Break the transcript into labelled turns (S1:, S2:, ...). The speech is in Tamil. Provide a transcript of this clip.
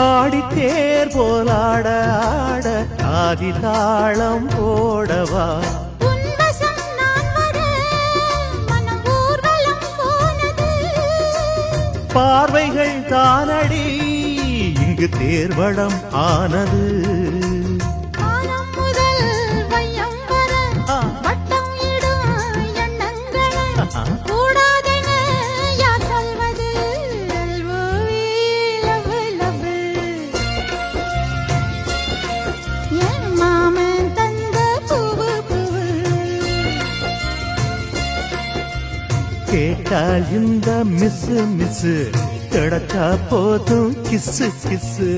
S1: ஆடித்தேர் போலாட ஆட ஆதி தாளம் போடவா பார்வைகள் தானடி இங்கு தேர்வடம் ஆனது கேட்டால் இந்த மிஸ் கிடைச்சா போதும் கிசு கிசு